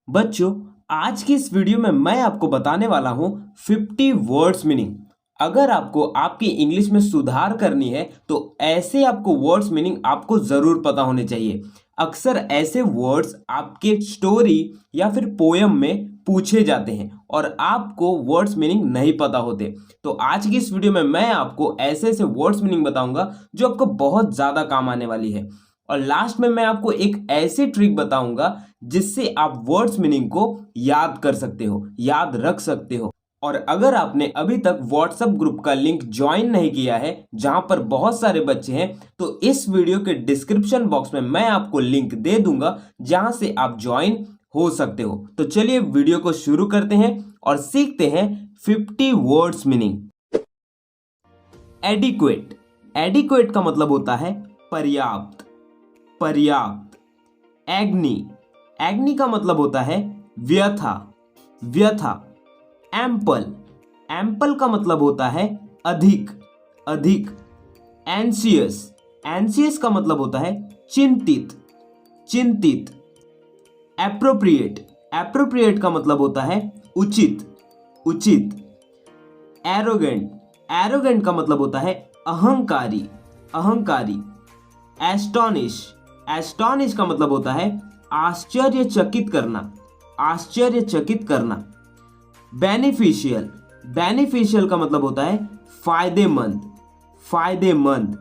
बच्चों, आज की इस वीडियो में मैं आपको बताने वाला हूँ 50 वर्ड्स मीनिंग। अगर आपको आपकी इंग्लिश में सुधार करनी है तो ऐसे आपको वर्ड्स मीनिंग आपको ज़रूर पता होने चाहिए। अक्सर ऐसे वर्ड्स आपके स्टोरी या फिर पोयम में पूछे जाते हैं और आपको वर्ड्स मीनिंग नहीं पता होते। तो आज की इस वीडियो में मैं आपको ऐसे ऐसे वर्ड्स मीनिंग बताऊंगा जो आपको बहुत ज़्यादा काम आने वाली है। और लास्ट में मैं आपको एक ऐसी ट्रिक बताऊंगा जिससे आप वर्ड्स मीनिंग को याद कर सकते हो, याद रख सकते हो। और अगर आपने अभी तक व्हाट्सएप ग्रुप का लिंक ज्वाइन नहीं किया है जहां पर बहुत सारे बच्चे हैं, तो इस वीडियो के डिस्क्रिप्शन बॉक्स में मैं आपको लिंक दे दूंगा जहां से आप ज्वाइन हो सकते हो। तो चलिए वीडियो को शुरू करते हैं और सीखते हैं 50 वर्ड्स मीनिंग। एडिक्वेट। एडिक्वेट का मतलब होता है पर्याप्त, पर्याप्त। एग्नि। एग्नि का मतलब होता है व्यथा, व्यथा। एम्पल। एम्पल का मतलब होता है अधिक, अधिक। एंशियस। एंशियस का मतलब होता है चिंतित, चिंतित। एप्रोप्रिएट। एप्रोप्रिएट का मतलब होता है उचित, उचित। एरोगेंट। एरोगेंट का मतलब होता है अहंकारी, अहंकारी। एस्टोनिश। एस्टोनिश का मतलब होता है आश्चर्यचकित करना, आश्चर्यचकित करना। बेनिफिशियल। बेनिफिशियल का मतलब होता है फायदेमंद, फायदेमंद।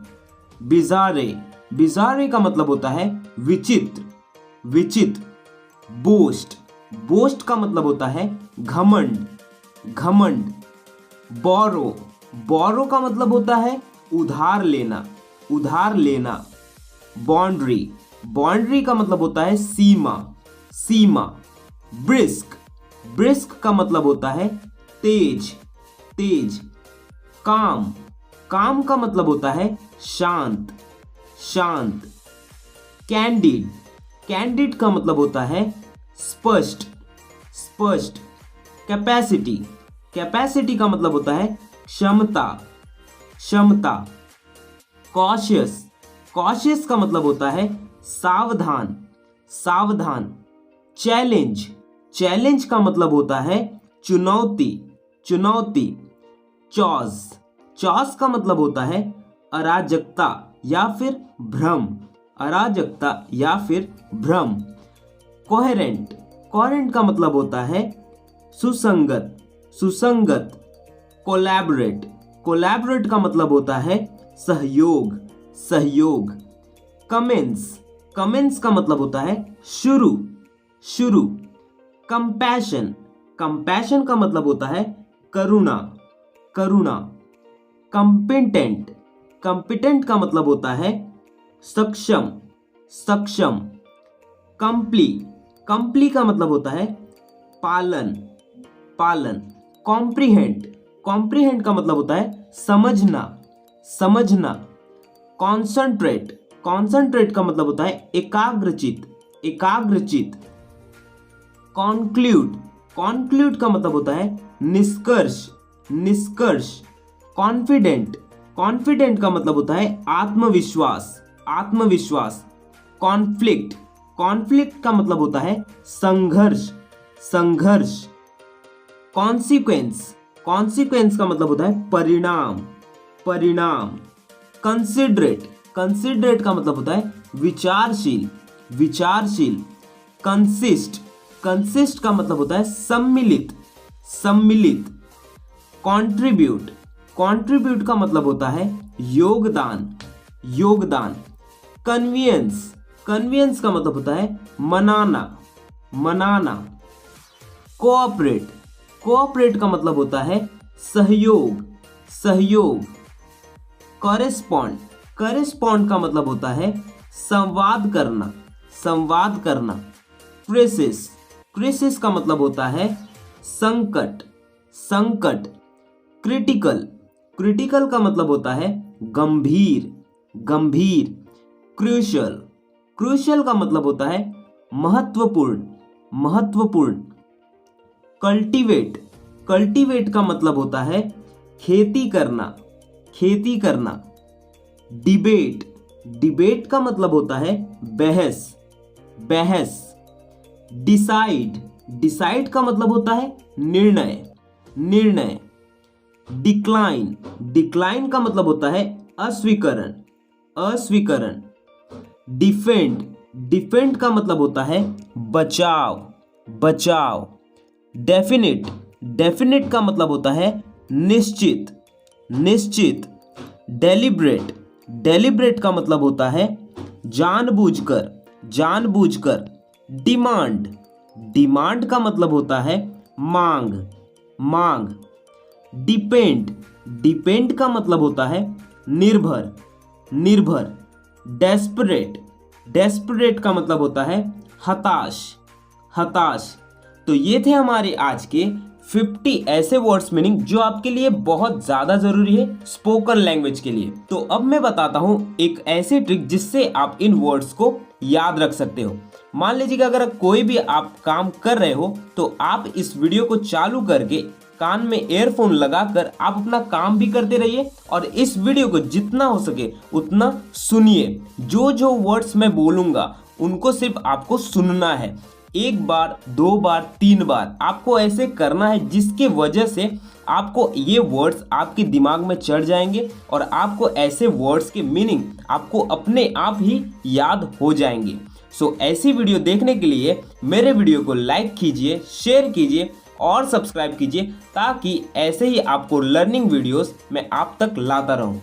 बिजारे। बिजारे का मतलब होता है विचित्र, विचित्र। बोस्ट। बोस्ट का मतलब होता है घमंड, घमंड। बोरो। बोरो का मतलब होता है उधार लेना, उधार लेना। बाउंड्री। बाउंड्री का मतलब होता है सीमा, सीमा। ब्रिस्क। ब्रिस्क का मतलब होता है तेज, तेज। काम। काम का मतलब होता है शांत, शांत। कैंडिड। कैंडिड का मतलब होता है स्पष्ट, स्पष्ट। कैपेसिटी। कैपेसिटी का मतलब होता है क्षमता, क्षमता। कॉशियस। कॉशियस का मतलब होता है सावधान, सावधान। चैलेंज। चैलेंज का मतलब होता है चुनौती, चुनौती। चॉज। चॉज का मतलब होता है अराजकता या फिर भ्रम, अराजकता या फिर भ्रम। कोहेरेंट। कोहेरेंट का मतलब होता है सुसंगत, सुसंगत। कोलैबोरेट। कोलैबोरेट का मतलब होता है सहयोग, सहयोग। कमेंस। कमेंस का मतलब होता है शुरू, शुरू। कंपैशन। कंपैशन का मतलब होता है करुणा, करुणा। कंपिटेंट। कंपिटेंट का मतलब होता है सक्षम, सक्षम। कंप्ली। कंप्ली का मतलब होता है पालन, पालन। कॉम्प्रिहेंड। कॉम्प्रिहेंड का मतलब होता है समझना, समझना। कॉन्संट्रेट। कॉन्संट्रेट का मतलब होता है एकाग्रचित, एकाग्रचित। कॉन्क्लूड। कॉन्क्लूड का मतलब होता है निष्कर्ष, निष्कर्ष। कॉन्फिडेंट। कॉन्फिडेंट का मतलब होता है आत्मविश्वास, आत्मविश्वास। कॉन्फ्लिक्ट। कॉन्फ्लिक्ट का मतलब होता है संघर्ष, संघर्ष। कॉन्सिक्वेंस। कॉन्सिक्वेंस का मतलब होता है परिणाम, परिणाम। कंसिडरेट। कंसिडरेट का मतलब होता है विचारशील, विचारशील। कंसिस्ट। कंसिस्ट का मतलब होता है सम्मिलित, सम्मिलित। कंट्रीब्यूट। कंट्रीब्यूट का मतलब होता है योगदान, योगदान। कन्वीनियंस। कन्वीनियंस का मतलब होता है मनाना, मनाना। कोऑपरेट। कोऑपरेट का मतलब होता है सहयोग, सहयोग। कॉरेस्पॉन्ड। कॉरेस्पॉन्ड का मतलब होता है संवाद करना, संवाद करना। क्राइसिस। क्राइसिस का मतलब होता है संकट, संकट। क्रिटिकल। क्रिटिकल का मतलब होता है गंभीर, गंभीर। क्रूशियल। क्रूशियल का मतलब होता है महत्वपूर्ण, महत्वपूर्ण। कल्टीवेट। कल्टीवेट का मतलब होता है खेती करना, खेती करना। डिबेट। डिबेट का मतलब होता है बहस, बहस। डिसाइड। डिसाइड का मतलब होता है निर्णय, निर्णय। डिक्लाइन, डिक्लाइन का मतलब होता है अस्वीकरण, अस्वीकरण। डिफेंड, डिफेंड का मतलब होता है बचाव, बचाव। डेफिनिट, डेफिनिट का मतलब होता है निश्चित, निश्चित। डेलिब्रेट, डेलिब्रेट का मतलब होता है जानबूझकर, जानबूझकर। डिमांड, डिमांड का मतलब होता है मांग, मांग। डिपेंड, डिपेंड का मतलब होता है निर्भर, निर्भर। डेस्परेट, डेस्परेट का मतलब होता है हताश, हताश। तो ये थे हमारे आज के 50 ऐसे वर्ड्स मीनिंग जो आपके लिए बहुत ज़्यादा ज़रूरी है स्पोकन लैंग्वेज के लिए। तो अब मैं बताता हूँ एक ऐसी ट्रिक जिससे आप इन वर्ड्स को याद रख सकते हो। मान लीजिए कि अगर कोई भी आप काम कर रहे हो तो आप इस वीडियो को चालू करके कान में एयरफोन लगाकर आप अपना काम भी करते रहिए और इस वीडियो को जितना हो सके उतना सुनिए। जो जो वर्ड्स मैं बोलूँगा उनको सिर्फ आपको सुनना है। एक बार, दो बार, 3 बार आपको ऐसे करना है जिसके वजह से आपको ये वर्ड्स आपके दिमाग में चढ़ जाएंगे और आपको ऐसे वर्ड्स के मीनिंग आपको अपने आप ही याद हो जाएंगे। सो ऐसी वीडियो देखने के लिए मेरे वीडियो को लाइक कीजिए, शेयर कीजिए और सब्सक्राइब कीजिए ताकि ऐसे ही आपको लर्निंग वीडियोस मैं आप तक लाता रहूं।